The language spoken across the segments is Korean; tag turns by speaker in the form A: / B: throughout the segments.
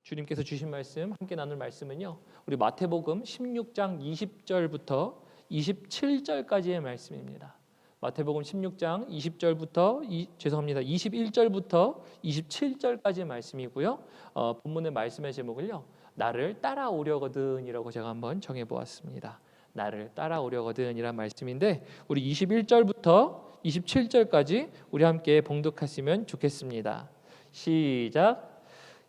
A: 주님께서 주신 말씀, 함께 나눌 말씀은요, 우리 마태복음 16장 20절부터 27절까지의 말씀입니다. 마태복음 16장 20절부터 21절부터 27절까지의 말씀이고요. 본문의 말씀의 제목을요, 나를 따라오려거든이라고 제가 한번 정해보았습니다. 나를 따라오려거든이란 말씀인데, 우리 21절부터 27절까지 우리 함께 봉독했으면 좋겠습니다. 시작.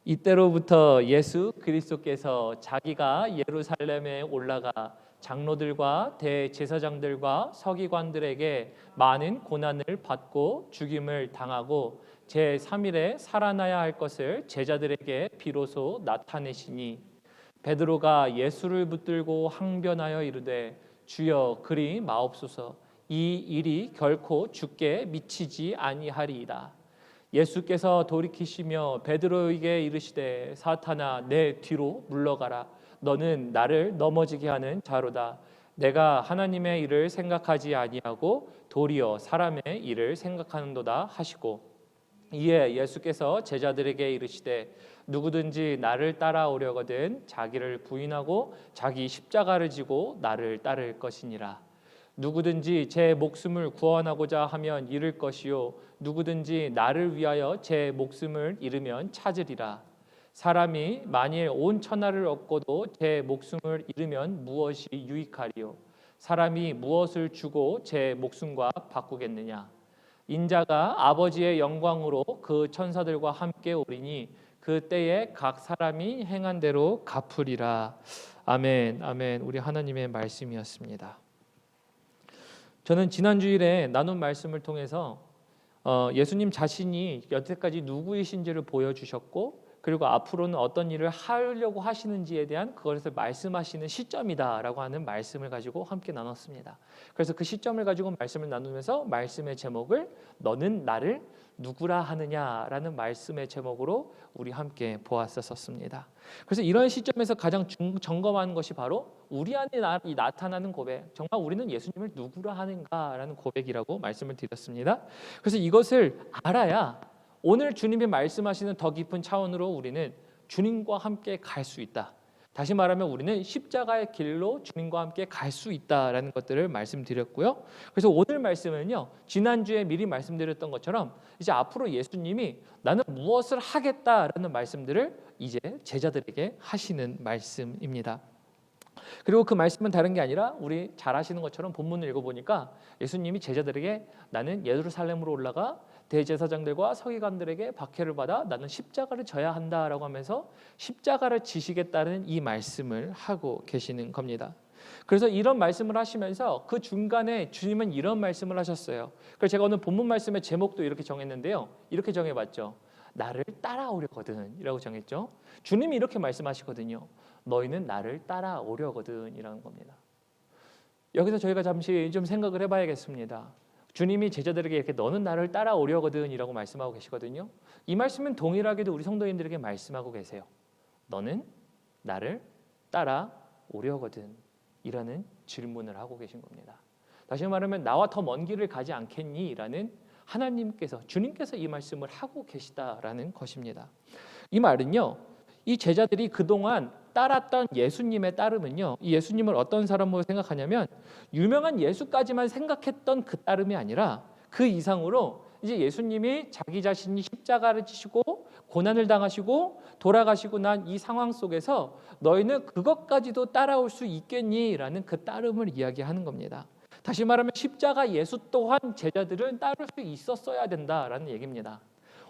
A: 이때로부터 예수 그리스도께서 자기가 예루살렘에 올라가 장로들과 대제사장들과 서기관들에게 많은 고난을 받고 죽임을 당하고 제3일에 살아나야 할 것을 제자들에게 비로소 나타내시니, 베드로가 예수를 붙들고 항변하여 이르되 주여 그리 마옵소서, 이 일이 결코 주께 미치지 아니하리이다. 예수께서 돌이키시며 베드로에게 이르시되 사탄아 내 뒤로 물러가라. 너는 나를 넘어지게 하는 자로다. 내가 하나님의 일을 생각하지 아니하고 도리어 사람의 일을 생각하는도다 하시고, 이에 예수께서 제자들에게 이르시되 누구든지 나를 따라오려거든 자기를 부인하고 자기 십자가를 지고 나를 따를 것이니라. 누구든지 제 목숨을 구원하고자 하면 잃을 것이요 누구든지 나를 위하여 제 목숨을 잃으면 찾으리라. 사람이 만일 온 천하를 얻고도 제 목숨을 잃으면 무엇이 유익하리요? 사람이 무엇을 주고 제 목숨과 바꾸겠느냐? 인자가 아버지의 영광으로 그 천사들과 함께 오리니 그때에 각 사람이 행한 대로 갚으리라. 아멘. 아멘. 우리 하나님의 말씀이었습니다. 저는 지난 주일에 나눈 말씀을 통해서 예수님 자신이 여태까지 누구이신지를 보여주셨고, 그리고 앞으로는 어떤 일을 하려고 하시는지에 대한 그것을 말씀하시는 시점이다라고 하는 말씀을 가지고 함께 나눴습니다. 그래서 그 시점을 가지고 말씀을 나누면서 말씀의 제목을 너는 나를 누구라 하느냐라는 말씀의 제목으로 우리 함께 보았었습니다. 그래서 이런 시점에서 가장 점검하는 것이 바로 우리 안에 나타나는 고백, 정말 우리는 예수님을 누구라 하는가라는 고백이라고 말씀을 드렸습니다. 그래서 이것을 알아야 오늘 주님이 말씀하시는 더 깊은 차원으로 우리는 주님과 함께 갈 수 있다. 다시 말하면 우리는 십자가의 길로 주님과 함께 갈 수 있다라는 것들을 말씀드렸고요. 그래서 오늘 말씀은요, 지난주에 미리 말씀드렸던 것처럼 이제 앞으로 예수님이 나는 무엇을 하겠다라는 말씀들을 이제 제자들에게 하시는 말씀입니다. 그리고 그 말씀은 다른 게 아니라 우리 잘 아시는 것처럼 본문을 읽어보니까 예수님이 제자들에게 나는 예루살렘으로 올라가 대제사장들과 서기관들에게 박해를 받아 나는 십자가를 져야 한다라고 하면서 십자가를 지시겠다는 이 말씀을 하고 계시는 겁니다. 그래서 이런 말씀을 하시면서 그 중간에 주님은 이런 말씀을 하셨어요. 그래서 제가 오늘 본문 말씀의 제목도 이렇게 정했는데요, 이렇게 정해봤죠. 나를 따라오려거든 이라고 정했죠. 주님이 이렇게 말씀하시거든요. 너희는 나를 따라오려거든 이라는 겁니다. 여기서 저희가 잠시 좀 생각을 해봐야겠습니다. 주님이 제자들에게 이렇게 너는 나를 따라오려거든 이라고 말씀하고 계시거든요. 이 말씀은 동일하게도 우리 성도님들에게 말씀하고 계세요. 너는 나를 따라오려거든 이라는 질문을 하고 계신 겁니다. 다시 말하면 나와 더 먼 길을 가지 않겠니? 라는 하나님께서, 주님께서 이 말씀을 하고 계시다라는 것입니다. 이 말은요, 이 제자들이 그동안 따랐던 예수님의 따름은요, 이 예수님을 어떤 사람으로 생각하냐면 유명한 예수까지만 생각했던 그 따름이 아니라 그 이상으로 이제 예수님이 자기 자신이 십자가를 지시고 고난을 당하시고 돌아가시고 난 이 상황 속에서 너희는 그것까지도 따라올 수 있겠니? 라는 그 따름을 이야기하는 겁니다. 다시 말하면 십자가 예수 또한 제자들은 따를 수 있었어야 된다라는 얘기입니다.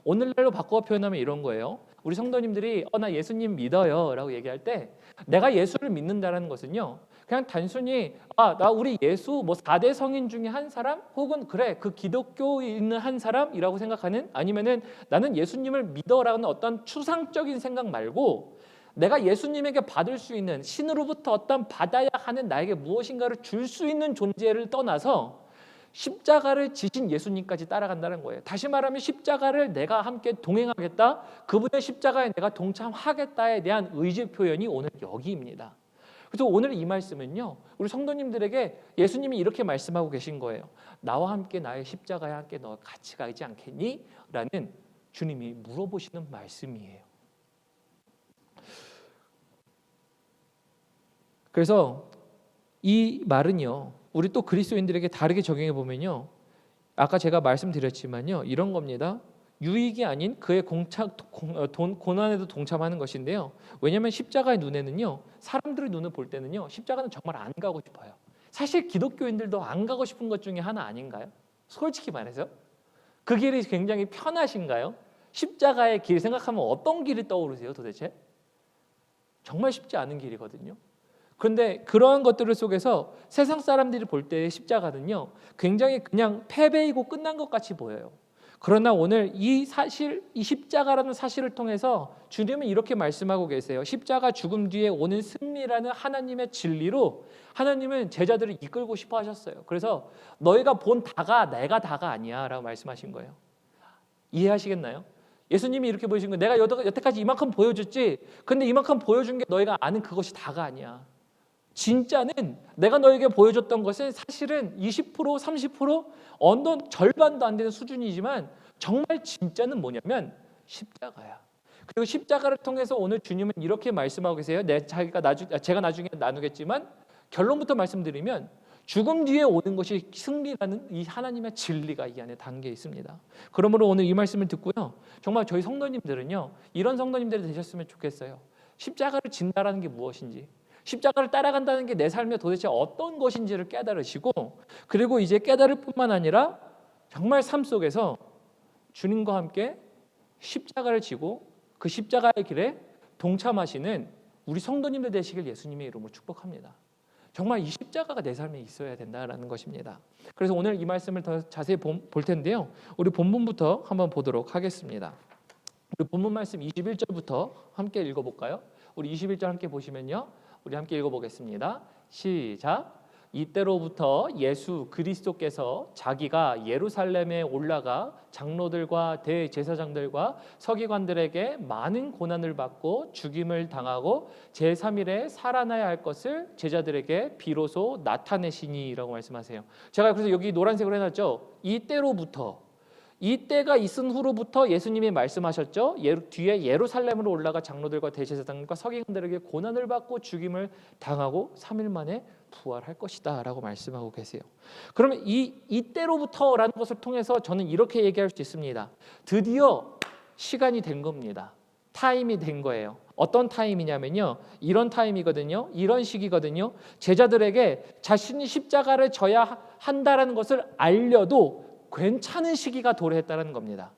A: 오늘날로 바꿔 표현하면 이런 거예요. 우리 성도님들이 나 예수님 믿어요 라고 얘기할 때 내가 예수를 믿는다는 것은요, 그냥 단순히 나 우리 예수 4대 성인 중에 한 사람, 혹은 그래 그 기독교에 있는 한 사람이라고 생각하는, 아니면은 나는 예수님을 믿어라는 어떤 추상적인 생각 말고 내가 예수님에게 받을 수 있는, 신으로부터 어떤 받아야 하는 나에게 무엇인가를 줄 수 있는 존재를 떠나서 십자가를 지신 예수님까지 따라간다는 거예요. 다시 말하면 십자가를 내가 함께 동행하겠다, 그분의 십자가에 내가 동참하겠다에 대한 의지 표현이 오늘 여기입니다. 그래서 오늘 이 말씀은요, 우리 성도님들에게 예수님이 이렇게 말씀하고 계신 거예요. 나와 함께 나의 십자가에 함께 너 같이 가지 않겠니? 라는 주님이 물어보시는 말씀이에요. 그래서 이 말은요, 우리 또 그리스도인들에게 다르게 적용해 보면요, 아까 제가 말씀드렸지만요, 이런 겁니다. 유익이 아닌 그의 고난에도 동참하는 것인데요. 왜냐하면 십자가의 눈에는요, 사람들의 눈을 볼 때는요, 십자가는 정말 안 가고 싶어요. 사실 기독교인들도 안 가고 싶은 것 중에 하나 아닌가요? 솔직히 말해서 그 길이 굉장히 편하신가요? 십자가의 길 생각하면 어떤 길이 떠오르세요 도대체? 정말 쉽지 않은 길이거든요. 그런데 그러한 것들을 속에서 세상 사람들이 볼 때 십자가는요, 굉장히 그냥 패배이고 끝난 것 같이 보여요. 그러나 오늘 이 사실, 이 십자가라는 사실을 통해서 주님은 이렇게 말씀하고 계세요. 십자가 죽음 뒤에 오는 승리라는 하나님의 진리로 하나님은 제자들을 이끌고 싶어 하셨어요. 그래서 너희가 본 다가 내가 다가 아니야 라고 말씀하신 거예요. 이해하시겠나요? 예수님이 이렇게 보여준 거예요. 내가 여태까지 이만큼 보여줬지, 근데 이만큼 보여준 게 너희가 아는 그것이 다가 아니야. 진짜는 내가 너에게 보여줬던 것은 사실은 20%, 30%, 어떤 절반도 안 되는 수준이지만 정말 진짜는 뭐냐면 십자가야. 그리고 십자가를 통해서 오늘 주님은 이렇게 말씀하고 계세요. 제가 나중에 나누겠지만 결론부터 말씀드리면 죽음 뒤에 오는 것이 승리라는 이 하나님의 진리가 이 안에 담겨 있습니다. 그러므로 오늘 이 말씀을 듣고요, 정말 저희 성도님들은요, 이런 성도님들이 되셨으면 좋겠어요. 십자가를 진다라는 게 무엇인지, 십자가를 따라간다는 게 내 삶에 도대체 어떤 것인지를 깨달으시고, 그리고 이제 깨달을 뿐만 아니라 정말 삶 속에서 주님과 함께 십자가를 지고 그 십자가의 길에 동참하시는 우리 성도님들 되시길 예수님의 이름으로 축복합니다. 정말 이 십자가가 내 삶에 있어야 된다는 것입니다. 그래서 오늘 이 말씀을 더 자세히 볼 텐데요, 우리 본문부터 한번 보도록 하겠습니다. 우리 본문 말씀 21절부터 함께 읽어볼까요? 우리 21절 함께 보시면요, 우리 함께 읽어보겠습니다. 시작. 이때로부터 예수 그리스도께서 자기가 예루살렘에 올라가 장로들과 대제사장들과 서기관들에게 많은 고난을 받고 죽임을 당하고 제3일에 살아나야 할 것을 제자들에게 비로소 나타내시니라고 말씀하세요. 제가 그래서 여기 노란색으로 해놨죠. 이때로부터, 이때가 있은 후로부터 예수님이 말씀하셨죠. 뒤에 예루살렘으로 올라가 장로들과 대제사장과 서기관들에게 고난을 받고 죽임을 당하고 3일 만에 부활할 것이다 라고 말씀하고 계세요. 그러면 이때로부터라는 것을 통해서 저는 이렇게 얘기할 수 있습니다. 드디어 시간이 된 겁니다. 타임이 된 거예요. 어떤 타임이냐면요, 이런 타임이거든요. 이런 시기거든요. 제자들에게 자신이 십자가를 져야 한다라는 것을 알려도 괜찮은 시기가 도래했다는 겁니다.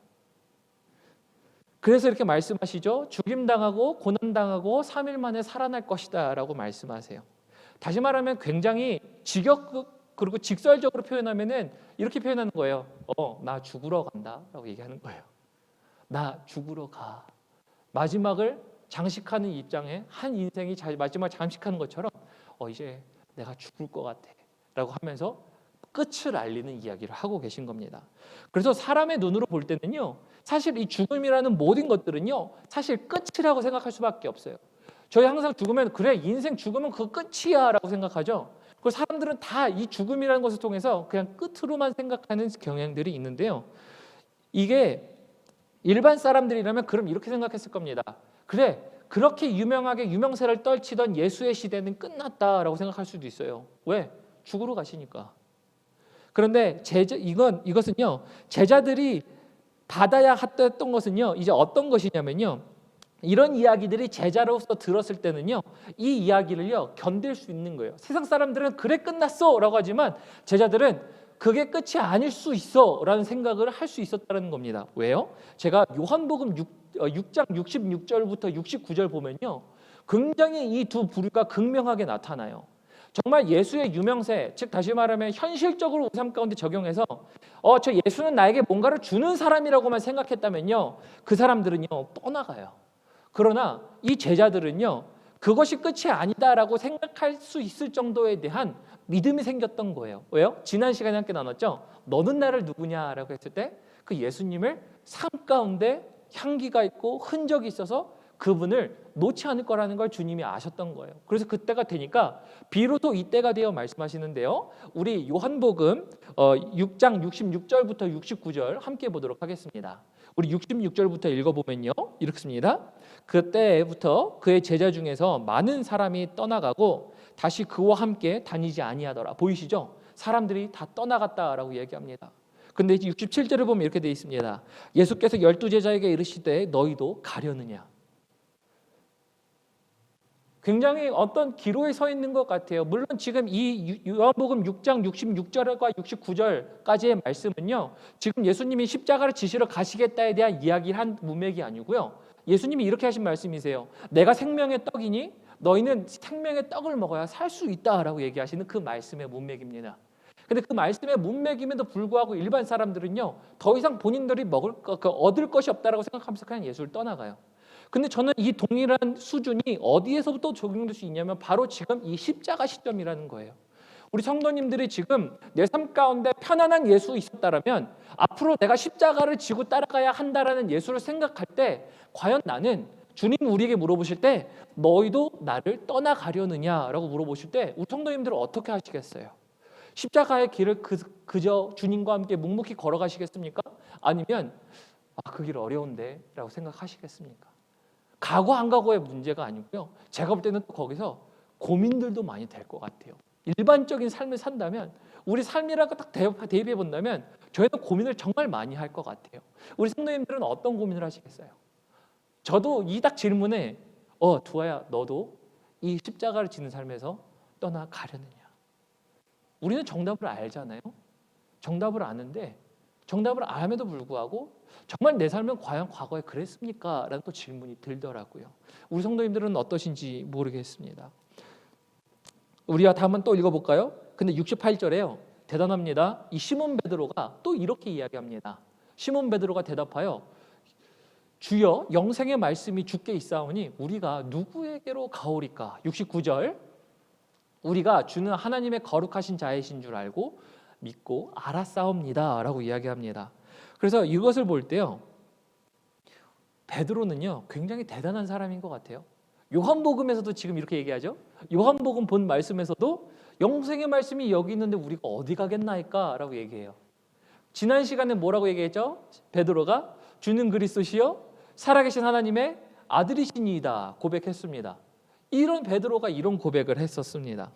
A: 그래서 이렇게 말씀하시죠. 죽임당하고 고난당하고 3일 만에 살아날 것이다 라고 말씀하세요. 다시 말하면 굉장히 그리고 직설적으로 표현하면은 이렇게 표현하는 거예요. 나 죽으러 간다 라고 얘기하는 거예요. 나 죽으러 가. 마지막을 장식하는 입장에 한 인생이 마지막 장식하는 것처럼 이제 내가 죽을 것 같아 라고 하면서 끝을 알리는 이야기를 하고 계신 겁니다. 그래서 사람의 눈으로 볼 때는요, 사실 이 죽음이라는 모든 것들은요, 사실 끝이라고 생각할 수밖에 없어요. 저희 항상 죽으면 그래, 인생 죽으면 그 끝이야 라고 생각하죠. 그리고 사람들은 다 이 죽음이라는 것을 통해서 그냥 끝으로만 생각하는 경향들이 있는데요, 이게 일반 사람들이라면 그럼 이렇게 생각했을 겁니다. 그래, 그렇게 유명하게 유명세를 떨치던 예수의 시대는 끝났다라고 생각할 수도 있어요. 왜? 죽으러 가시니까. 그런데 이것은요, 제자들이 받아야 했던 것은요, 이제 어떤 것이냐면요, 이런 이야기들이 제자로서 들었을 때는요, 이 이야기를요 견딜 수 있는 거예요. 세상 사람들은 그래 끝났어 라고 하지만 제자들은 그게 끝이 아닐 수 있어 라는 생각을 할 수 있었다는 겁니다. 왜요? 제가 요한복음 6장 66절부터 69절 보면요, 굉장히 이 두 부류가 극명하게 나타나요. 정말 예수의 유명세, 즉 다시 말하면 현실적으로 우리 삶 가운데 적용해서 저 예수는 나에게 뭔가를 주는 사람이라고만 생각했다면요, 그 사람들은요 떠나가요. 그러나 이 제자들은요, 그것이 끝이 아니다라고 생각할 수 있을 정도에 대한 믿음이 생겼던 거예요. 왜요? 지난 시간에 함께 나눴죠. 너는 나를 누구냐라고 했을 때 그 예수님을 삶 가운데 향기가 있고 흔적이 있어서 그분을 놓지 않을 거라는 걸 주님이 아셨던 거예요. 그래서 그때가 되니까 비로소 이때가 되어 말씀하시는데요, 우리 요한복음 6장 66절부터 69절 함께 보도록 하겠습니다. 우리 66절부터 읽어보면요, 이렇습니다. 그때부터 그의 제자 중에서 많은 사람이 떠나가고 다시 그와 함께 다니지 아니하더라. 보이시죠? 사람들이 다 떠나갔다라고 얘기합니다. 근데 67절을 보면 이렇게 되어 있습니다. 예수께서 12제자에게 이르시되 너희도 가려느냐. 굉장히 어떤 기로에 서 있는 것 같아요. 물론 지금 이 요한복음 6장 66절과 69절까지의 말씀은요, 지금 예수님이 십자가를 지시러 가시겠다에 대한 이야기를 한 문맥이 아니고요, 예수님이 이렇게 하신 말씀이세요. 내가 생명의 떡이니 너희는 생명의 떡을 먹어야 살 수 있다라고 얘기하시는 그 말씀의 문맥입니다. 근데 그 말씀의 문맥임에도 불구하고 일반 사람들은요, 더 이상 본인들이 얻을 것이 없다라고 생각하면서 그냥 예수를 떠나가요. 근데 저는 이 동일한 수준이 어디에서부터 적용될 수 있냐면 바로 지금 이 십자가 시점이라는 거예요. 우리 성도님들이 지금 내 삶 가운데 편안한 예수 있었다라면 앞으로 내가 십자가를 지고 따라가야 한다라는 예수를 생각할 때 과연 나는, 주님 우리에게 물어보실 때 너희도 나를 떠나가려느냐라고 물어보실 때 우리 성도님들은 어떻게 하시겠어요? 십자가의 길을 그저 주님과 함께 묵묵히 걸어가시겠습니까? 아니면 그 길 어려운데 라고 생각하시겠습니까? 가고 안 가고의 문제가 아니고요, 제가 볼 때는 또 거기서 고민들도 많이 될 것 같아요. 일반적인 삶을 산다면, 우리 삶이라고 딱 대입해 본다면 저희는 고민을 정말 많이 할 것 같아요. 우리 성도님들은 어떤 고민을 하시겠어요? 저도 이 딱 질문에 두아야 너도 이 십자가를 지는 삶에서 떠나가려느냐. 우리는 정답을 알잖아요. 정답을 아는데 정답을 알면도 불구하고 정말 내 삶은 과연 과거에 그랬습니까? 라는 또 질문이 들더라고요. 우리 성도님들은 어떠신지 모르겠습니다. 우리가 한번 또 읽어볼까요? 근데 68절에요. 대단합니다. 이 시몬 베드로가 또 이렇게 이야기합니다. 시몬 베드로가 대답하여 주여 영생의 말씀이 주께 있사오니 우리가 누구에게로 가오리까? 69절 우리가 주는 하나님의 거룩하신 자이신 줄 알고 믿고 알았사옵니다 라고 이야기합니다. 그래서 이것을 볼 때요, 베드로는요 굉장히 대단한 사람인 것 같아요. 요한복음에서도 지금 이렇게 얘기하죠. 요한복음 본 말씀에서도 영생의 말씀이 여기 있는데 우리가 어디 가겠나이까 라고 얘기해요. 지난 시간에 뭐라고 얘기했죠? 베드로가 주는 그리스도시요 살아계신 하나님의 아들이시니이다 고백했습니다. 이런 베드로가 이런 고백을 했었습니다.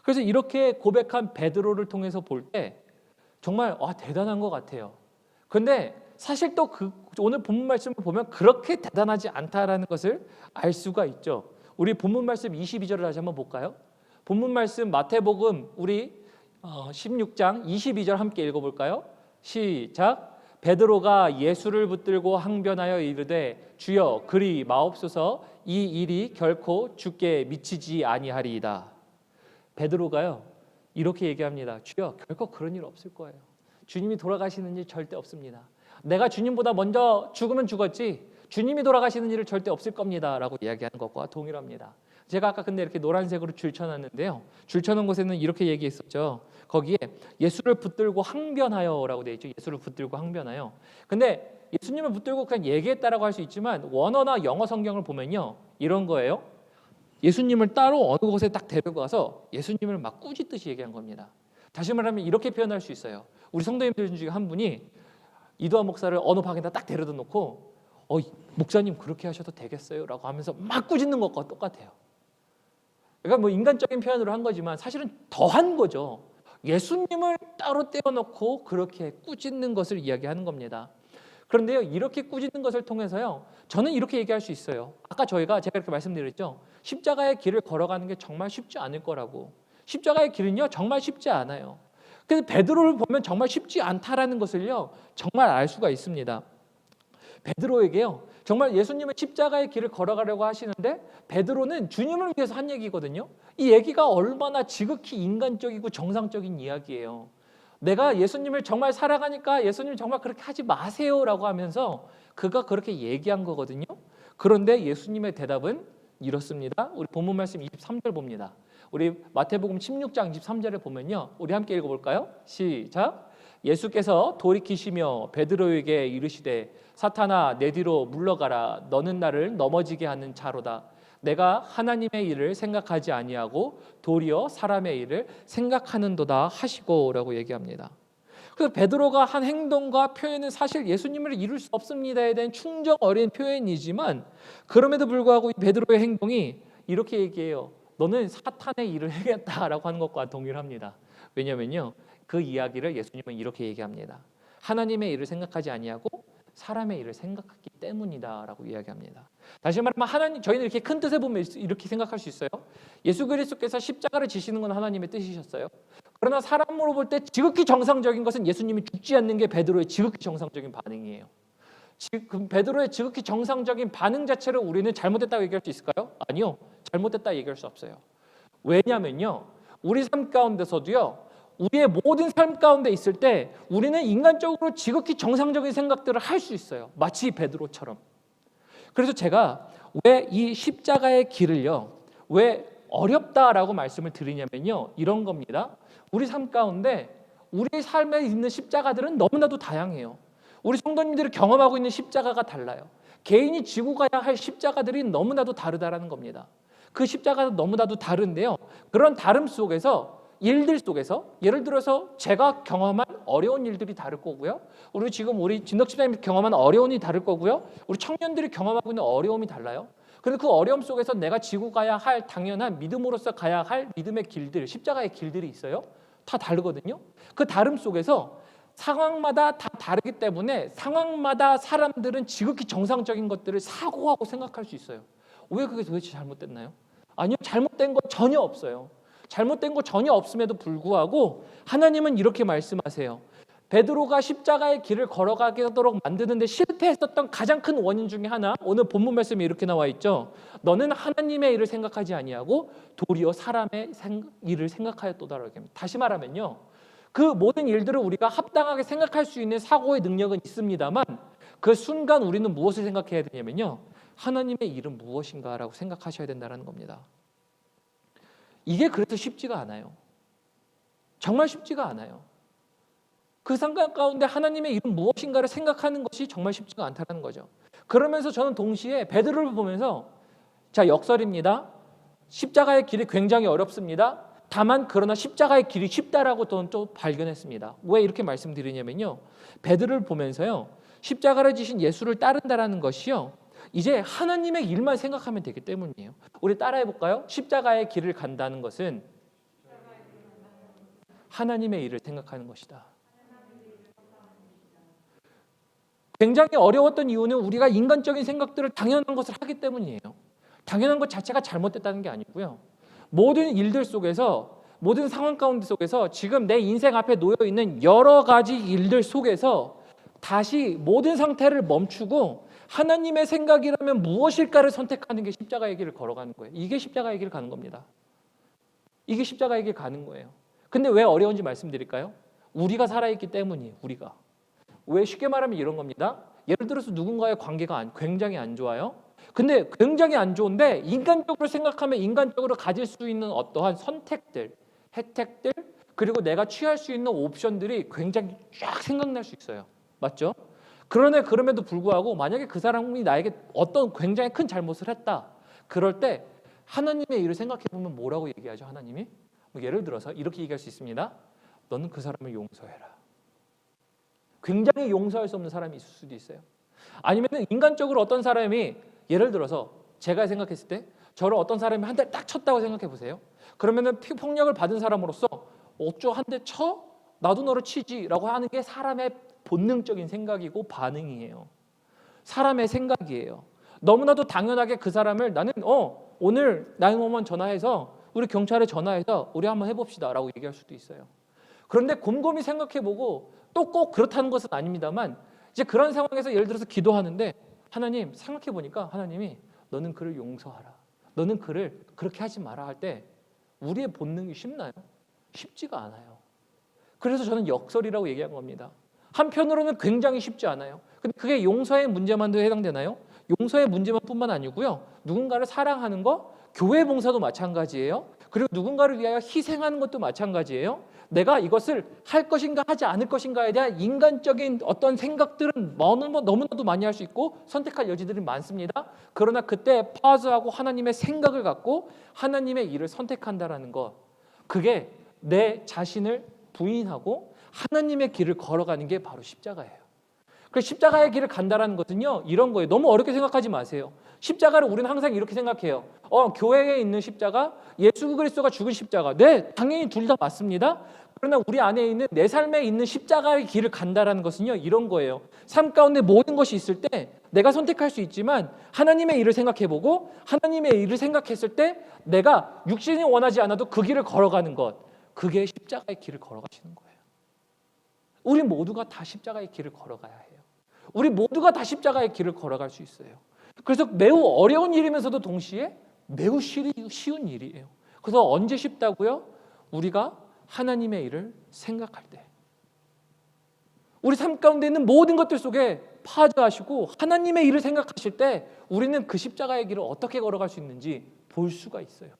A: 그래서 이렇게 고백한 베드로를 통해서 볼 때 정말 대단한 것 같아요. 그런데 사실 또 오늘 본문 말씀을 보면 그렇게 대단하지 않다라는 것을 알 수가 있죠. 우리 본문 말씀 22절을 다시 한번 볼까요? 본문 말씀 마태복음 우리 16장 22절 함께 읽어볼까요? 시작. 베드로가 예수를 붙들고 항변하여 이르되 주여 그리 마옵소서 이 일이 결코 주께 미치지 아니하리이다. 베드로가요 이렇게 얘기합니다. 주여 결코 그런 일 없을 거예요. 주님이 돌아가시는 일 절대 없습니다. 내가 주님보다 먼저 죽으면 죽었지 주님이 돌아가시는 일은 절대 없을 겁니다 라고 이야기하는 것과 동일합니다. 제가 아까 근데 이렇게 노란색으로 줄쳐놨는데요, 줄쳐놓은 곳에는 이렇게 얘기했었죠. 거기에 예수를 붙들고 항변하여 라고 되어 있죠. 예수를 붙들고 항변하여. 근데 예수님을 붙들고 그냥 얘기했다라고 할 수 있지만 원어나 영어 성경을 보면요 이런 거예요. 예수님을 따로 어느 곳에 딱 데리고 가서 예수님을 막 꾸짖듯이 얘기한 겁니다. 다시 말하면 이렇게 표현할 수 있어요. 우리 성도님들 중에 한 분이 이도하 목사를 어느 방에다 딱 데려다 놓고 목사님 그렇게 하셔도 되겠어요? 라고 하면서 막 꾸짖는 것과 똑같아요. 그러니까 뭐 인간적인 표현으로 한 거지만 사실은 더한 거죠. 예수님을 따로 떼어놓고 그렇게 꾸짖는 것을 이야기하는 겁니다. 그런데요 이렇게 꾸짖는 것을 통해서요 저는 이렇게 얘기할 수 있어요. 아까 제가 이렇게 말씀드렸죠. 십자가의 길을 걸어가는 게 정말 쉽지 않을 거라고. 십자가의 길은요 정말 쉽지 않아요. 근데 베드로를 보면 정말 쉽지 않다라는 것을요 정말 알 수가 있습니다. 베드로에게요 정말 예수님의 십자가의 길을 걸어가려고 하시는데 베드로는 주님을 위해서 한 얘기거든요. 이 얘기가 얼마나 지극히 인간적이고 정상적인 이야기예요. 내가 예수님을 정말 살아가니까 예수님 정말 그렇게 하지 마세요라고 하면서 그가 그렇게 얘기한 거거든요. 그런데 예수님의 대답은 이렇습니다. 우리 본문 말씀 23절 봅니다. 우리 마태복음 16장 23절을 보면요 우리 함께 읽어볼까요? 시작. 예수께서 돌이키시며 베드로에게 이르시되 사탄아 내 뒤로 물러가라. 너는 나를 넘어지게 하는 자로다. 내가 하나님의 일을 생각하지 아니하고 도리어 사람의 일을 생각하는도다 하시고 라고 얘기합니다. 그래서 베드로가 한 행동과 표현은 사실 예수님을 이룰 수 없습니다에 대한 충정 어린 표현이지만 그럼에도 불구하고 베드로의 행동이 이렇게 얘기해요. 너는 사탄의 일을 해야겠다라고 하는 것과 동일합니다. 왜냐면요, 그 이야기를 예수님은 이렇게 얘기합니다. 하나님의 일을 생각하지 아니하고 사람의 일을 생각하기 때문이다라고 이야기합니다. 다시 말하면 하나님, 저희는 이렇게 큰 뜻에 보면 이렇게 생각할 수 있어요. 예수 그리스도께서 십자가를 지시는 건 하나님의 뜻이셨어요. 그러나 사람으로 볼 때 지극히 정상적인 것은 예수님이 죽지 않는 게 베드로의 지극히 정상적인 반응이에요. 지금 베드로의 지극히 정상적인 반응 자체를 우리는 잘못됐다고 얘기할 수 있을까요? 아니요, 잘못됐다 얘기할 수 없어요. 왜냐면요, 우리 삶 가운데서도요, 우리의 모든 삶 가운데 있을 때 우리는 인간적으로 지극히 정상적인 생각들을 할 수 있어요. 마치 베드로처럼. 그래서 제가 왜 이 십자가의 길을요, 왜 어렵다라고 말씀을 드리냐면요, 이런 겁니다. 우리 삶 가운데 우리 삶에 있는 십자가들은 너무나도 다양해요. 우리 성도님들이 경험하고 있는 십자가가 달라요. 개인이 지고 가야 할 십자가들이 너무나도 다르다라는 겁니다. 그 십자가도 너무나도 다른데요, 그런 다름 속에서 일들 속에서 예를 들어서 제가 경험한 어려운 일들이 다를 거고요, 우리 지금 우리 진덕 집사님이 경험한 어려움이 다를 거고요, 우리 청년들이 경험하고 있는 어려움이 달라요. 그런데 그 어려움 속에서 내가 지고 가야 할 당연한 믿음으로서 가야 할 믿음의 길들, 십자가의 길들이 있어요. 다 다르거든요. 그 다름 속에서 상황마다 다 다르기 때문에 상황마다 사람들은 지극히 정상적인 것들을 사고하고 생각할 수 있어요. 왜 그게 도대체 잘못됐나요? 아니요, 잘못된 거 전혀 없어요. 잘못된 거 전혀 없음에도 불구하고 하나님은 이렇게 말씀하세요. 베드로가 십자가의 길을 걸어가게 하도록 만드는데 실패했었던 가장 큰 원인 중에 하나, 오늘 본문 말씀에 이렇게 나와 있죠. 너는 하나님의 일을 생각하지 아니하고 도리어 사람의 일을 생각하였도다라고 합니다. 다시 말하면요, 그 모든 일들을 우리가 합당하게 생각할 수 있는 사고의 능력은 있습니다만 그 순간 우리는 무엇을 생각해야 되냐면요, 하나님의 일은 무엇인가라고 생각하셔야 된다는 겁니다. 이게 그래서 쉽지가 않아요. 정말 쉽지가 않아요. 그 상관 가운데 하나님의 일은 무엇인가를 생각하는 것이 정말 쉽지가 않다는 거죠. 그러면서 저는 동시에 베드로를 보면서, 자, 역설입니다. 십자가의 길이 굉장히 어렵습니다. 다만 그러나 십자가의 길이 쉽다라고 저는 또 발견했습니다. 왜 이렇게 말씀드리냐면요, 베드로를 보면서요, 십자가를 지신 예수를 따른다라는 것이요, 이제 하나님의 일만 생각하면 되기 때문이에요. 우리 따라해 볼까요? 십자가의 길을 간다는 것은 하나님의 일을 생각하는 것이다. 굉장히 어려웠던 이유는 우리가 인간적인 생각들을 당연한 것을 하기 때문이에요. 당연한 것 자체가 잘못됐다는 게 아니고요, 모든 일들 속에서, 모든 상황 가운데 속에서 지금 내 인생 앞에 놓여 있는 여러 가지 일들 속에서 다시 모든 상태를 멈추고 하나님의 생각이라면 무엇일까를 선택하는 게 십자가의 길을 걸어가는 거예요. 이게 십자가의 길을 가는 겁니다. 이게 십자가의 길을 가는 거예요. 근데 왜 어려운지 말씀드릴까요? 우리가 살아있기 때문이에요. 우리가. 왜? 쉽게 말하면 이런 겁니다. 예를 들어서 누군가의 관계가 굉장히 안 좋아요. 근데 굉장히 안 좋은데 인간적으로 생각하면 인간적으로 가질 수 있는 어떠한 선택들, 혜택들, 그리고 내가 취할 수 있는 옵션들이 굉장히 쫙 생각날 수 있어요. 맞죠? 그러네, 그럼에도 불구하고 만약에 그 사람이 나에게 어떤 굉장히 큰 잘못을 했다. 그럴 때 하나님의 일을 생각해 보면 뭐라고 얘기하죠? 하나님이? 예를 들어서 이렇게 얘기할 수 있습니다. 너는 그 사람을 용서해라. 굉장히 용서할 수 없는 사람이 있을 수도 있어요. 아니면 인간적으로 어떤 사람이, 예를 들어서 제가 생각했을 때 저를 어떤 사람이 한 대 딱 쳤다고 생각해 보세요. 그러면은 폭력을 받은 사람으로서 어쩌 한 대 쳐? 나도 너를 치지라고 하는 게 사람의 본능적인 생각이고 반응이에요. 사람의 생각이에요. 너무나도 당연하게 그 사람을 나는 오늘 911 전화해서 우리 경찰에 전화해서 우리 한번 해봅시다라고 얘기할 수도 있어요. 그런데 곰곰이 생각해보고 또 꼭 그렇다는 것은 아닙니다만 이제 그런 상황에서 예를 들어서 기도하는데 하나님, 생각해보니까 하나님이 너는 그를 용서하라, 너는 그를 그렇게 하지 마라 할 때 우리의 본능이 쉽나요? 쉽지가 않아요. 그래서 저는 역설이라고 얘기한 겁니다. 한편으로는 굉장히 쉽지 않아요. 근데 그게 용서의 문제만도 해당되나요? 용서의 문제만 뿐만 아니고요, 누군가를 사랑하는 거, 교회 봉사도 마찬가지예요. 그리고 누군가를 위하여 희생하는 것도 마찬가지예요. 내가 이것을 할 것인가 하지 않을 것인가에 대한 인간적인 어떤 생각들은 너무나도 많이 할 수 있고 선택할 여지들이 많습니다. 그러나 그때 파즈하고 하나님의 생각을 갖고 하나님의 일을 선택한다라는 것, 그게 내 자신을 부인하고 하나님의 길을 걸어가는 게 바로 십자가예요. 그래서 십자가의 길을 간다라는 것은요, 이런 거예요. 너무 어렵게 생각하지 마세요. 십자가를 우리는 항상 이렇게 생각해요. 교회에 있는 십자가, 예수 그리스도가 죽은 십자가. 네, 당연히 둘 다 맞습니다. 그러나 우리 안에 있는 내 삶에 있는 십자가의 길을 간다라는 것은요, 이런 거예요. 삶 가운데 모든 것이 있을 때 내가 선택할 수 있지만 하나님의 일을 생각해보고 하나님의 일을 생각했을 때 내가 육신이 원하지 않아도 그 길을 걸어가는 것, 그게 십자가의 길을 걸어가시는 거예요. 우리 모두가 다 십자가의 길을 걸어가야 해요. 우리 모두가 다 십자가의 길을 걸어갈 수 있어요. 그래서 매우 어려운 일이면서도 동시에 매우 쉬운 일이에요. 그래서 언제 쉽다고요? 우리가 하나님의 일을 생각할 때, 우리 삶 가운데 있는 모든 것들 속에 파하하시고 하나님의 일을 생각하실 때 우리는 그 십자가의 길을 어떻게 걸어갈 수 있는지 볼 수가 있어요.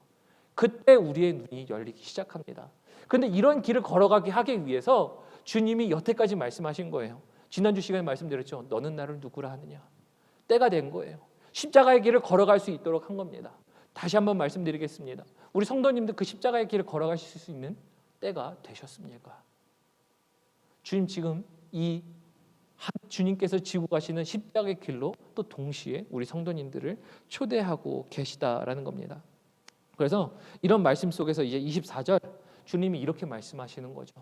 A: 그때 우리의 눈이 열리기 시작합니다. 그런데 이런 길을 걸어가게 하기 위해서 주님이 여태까지 말씀하신 거예요. 지난주 시간에 말씀드렸죠. 너는 나를 누구라 하느냐. 때가 된 거예요. 십자가의 길을 걸어갈 수 있도록 한 겁니다. 다시 한번 말씀드리겠습니다. 우리 성도님들 그 십자가의 길을 걸어가실 수 있는 때가 되셨습니까? 주님 지금 이 주님께서 지고 가시는 십자가의 길로 또 동시에 우리 성도님들을 초대하고 계시다라는 겁니다. 그래서 이런 말씀 속에서 이제 24절 주님이 이렇게 말씀하시는 거죠.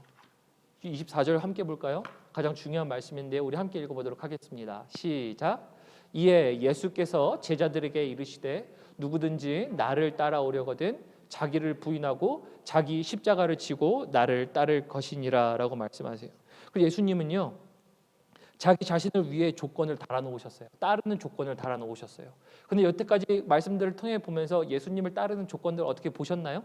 A: 24절 함께 볼까요? 가장 중요한 말씀인데 우리 함께 읽어보도록 하겠습니다. 시작. 이에 예수께서 제자들에게 이르시되 누구든지 나를 따라오려거든 자기를 부인하고 자기 십자가를 지고 나를 따를 것이니라 라고 말씀하세요. 그리고 예수님은요, 자기 자신을 위해 조건을 달아놓으셨어요. 따르는 조건을 달아놓으셨어요. 그런데 여태까지 말씀들을 통해 보면서 예수님을 따르는 조건들 어떻게 보셨나요?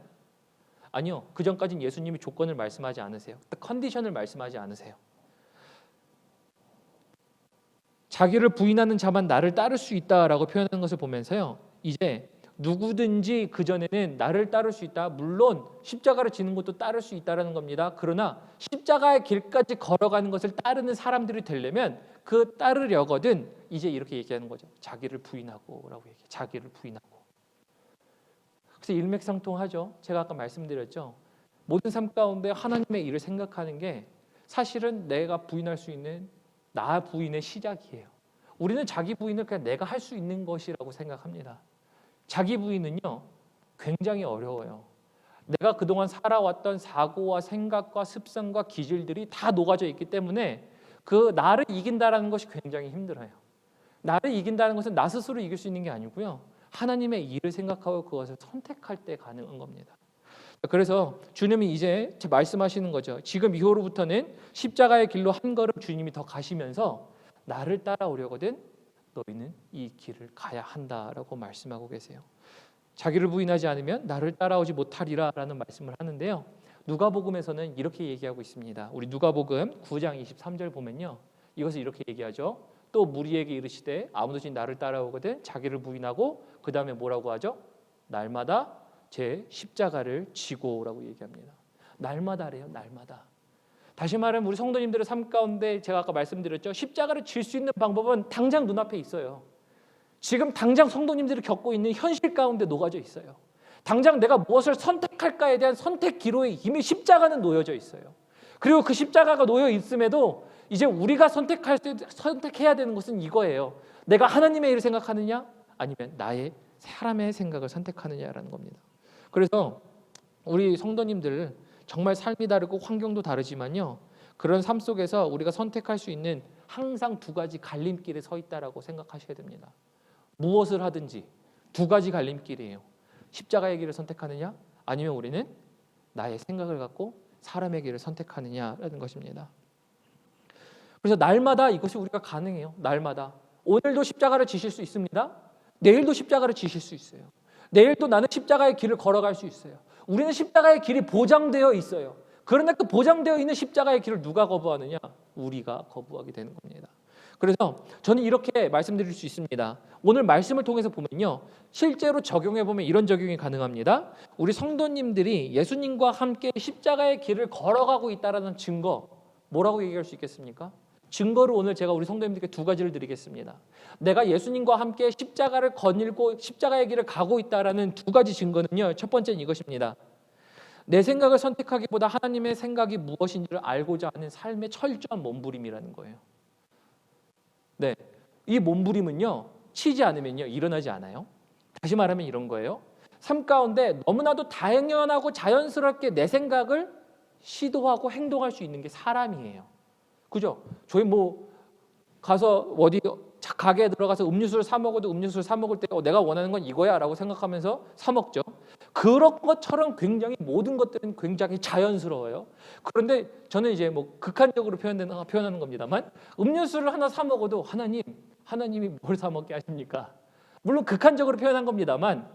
A: 아니요. 그 전까지는 예수님이 조건을 말씀하지 않으세요. 컨디션을 말씀하지 않으세요. 자기를 부인하는 자만 나를 따를 수 있다라고 표현하는 것을 보면서요, 이제 누구든지 그전에는 나를 따를 수 있다. 물론 십자가를 지는 것도 따를 수 있다라는 겁니다. 그러나 십자가의 길까지 걸어가는 것을 따르는 사람들이 되려면 그 따르려거든 이제 이렇게 얘기하는 거죠. 자기를 부인하고라고 얘기해요. 자기를 부인하고. 그래서 일맥상통하죠. 제가 아까 말씀드렸죠. 모든 삶 가운데 하나님의 일을 생각하는 게 사실은 내가 부인할 수 있는 나 부인의 시작이에요. 우리는 자기 부인을 그냥 내가 할 수 있는 것이라고 생각합니다. 자기 부인은요, 굉장히 어려워요. 내가 그동안 살아왔던 사고와 생각과 습성과 기질들이 다 녹아져 있기 때문에 그 나를 이긴다라는 것이 굉장히 힘들어요. 나를 이긴다는 것은 나 스스로 이길 수 있는 게 아니고요. 하나님의 일을 생각하고 그것을 선택할 때 가능한 겁니다. 그래서 주님이 이제 말씀하시는 거죠. 지금 이후로부터는 십자가의 길로 한 걸음 주님이 더 가시면서 나를 따라오려거든 너희는 이 길을 가야 한다라고 말씀하고 계세요. 자기를 부인하지 않으면 나를 따라오지 못하리라라는 말씀을 하는데요. 누가복음에서는 이렇게 얘기하고 있습니다. 우리 누가복음 9장 23절 보면요. 이것을 이렇게 얘기하죠. 또 무리에게 이르시되 아무든지 나를 따라오거든 자기를 부인하고 그 다음에 뭐라고 하죠? 날마다 제 십자가를 지고라고 얘기합니다. 날마다래요. 날마다. 다시 말하면 우리 성도님들의 삶 가운데 제가 아까 말씀드렸죠. 십자가를 질 수 있는 방법은 당장 눈앞에 있어요. 지금 당장 성도님들이 겪고 있는 현실 가운데 녹아져 있어요. 당장 내가 무엇을 선택할까에 대한 선택 기로에 이미 십자가는 놓여져 있어요. 그리고 그 십자가가 놓여 있음에도 이제 우리가 선택해야 되는 것은 이거예요. 내가 하나님의 일을 생각하느냐 아니면 나의 사람의 생각을 선택하느냐라는 겁니다. 그래서 우리 성도님들 정말 삶이 다르고 환경도 다르지만요. 그런 삶 속에서 우리가 선택할 수 있는 항상 두 가지 갈림길에 서 있다라고 생각하셔야 됩니다. 무엇을 하든지 두 가지 갈림길이에요. 십자가의 길을 선택하느냐 아니면 우리는 나의 생각을 갖고 사람의 길을 선택하느냐라는 것입니다. 그래서 날마다 이것이 우리가 가능해요. 날마다. 오늘도 십자가를 지실 수 있습니다. 내일도 십자가를 지실 수 있어요. 내일도 나는 십자가의 길을 걸어갈 수 있어요. 우리는 십자가의 길이 보장되어 있어요. 그런데 그 보장되어 있는 십자가의 길을 누가 거부하느냐? 우리가 거부하게 되는 겁니다. 그래서 저는 이렇게 말씀드릴 수 있습니다. 오늘 말씀을 통해서 보면요. 실제로 적용해 보면 이런 적용이 가능합니다. 우리 성도님들이 예수님과 함께 십자가의 길을 걸어가고 있다는 증거 뭐라고 얘기할 수 있겠습니까? 증거를 오늘 제가 우리 성도님들께 두 가지를 드리겠습니다. 내가 예수님과 함께 십자가를 거닐고 십자가의 길을 가고 있다라는 두 가지 증거는요. 첫 번째는 이것입니다. 내 생각을 선택하기보다 하나님의 생각이 무엇인지를 알고자 하는 삶의 철저한 몸부림이라는 거예요. 네, 이 몸부림은요, 치지 않으면요 일어나지 않아요. 다시 말하면 이런 거예요. 삶 가운데 너무나도 당연하고 자연스럽게 내 생각을 시도하고 행동할 수 있는 게 사람이에요. 그죠? 저희 뭐 가서 어디 가게에 들어가서 음료수를 사 먹어도 음료수를 사 먹을 때 내가 원하는 건 이거야 라고 생각하면서 사 먹죠. 그런 것처럼 굉장히 모든 것들은 굉장히 자연스러워요. 그런데 저는 이제 뭐 극한적으로 표현하는 겁니다만, 음료수를 하나 사 먹어도 하나님이 뭘 사 먹게 하십니까? 물론 극한적으로 표현한 겁니다만,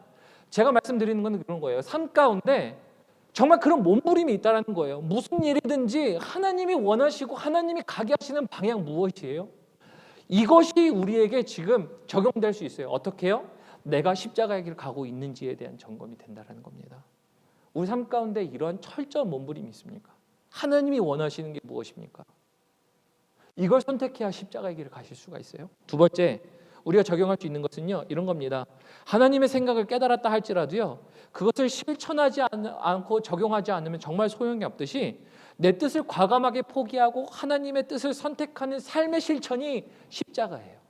A: 제가 말씀드리는 건 그런 거예요. 삶 가운데 정말 그런 몸부림이 있다는 거예요. 무슨 일이든지 하나님이 원하시고 하나님이 가게 하시는 방향 무엇이에요? 이것이 우리에게 지금 적용될 수 있어요. 어떻게 해요? 내가 십자가의 길을 가고 있는지에 대한 점검이 된다는 겁니다. 우리 삶 가운데 이러한 철저한 몸부림이 있습니까? 하나님이 원하시는 게 무엇입니까? 이걸 선택해야 십자가의 길을 가실 수가 있어요. 두 번째, 우리가 적용할 수 있는 것은요, 이런 겁니다. 하나님의 생각을 깨달았다 할지라도요, 그것을 실천하지 않고 적용하지 않으면 정말 소용이 없듯이, 내 뜻을 과감하게 포기하고 하나님의 뜻을 선택하는 삶의 실천이 십자가예요.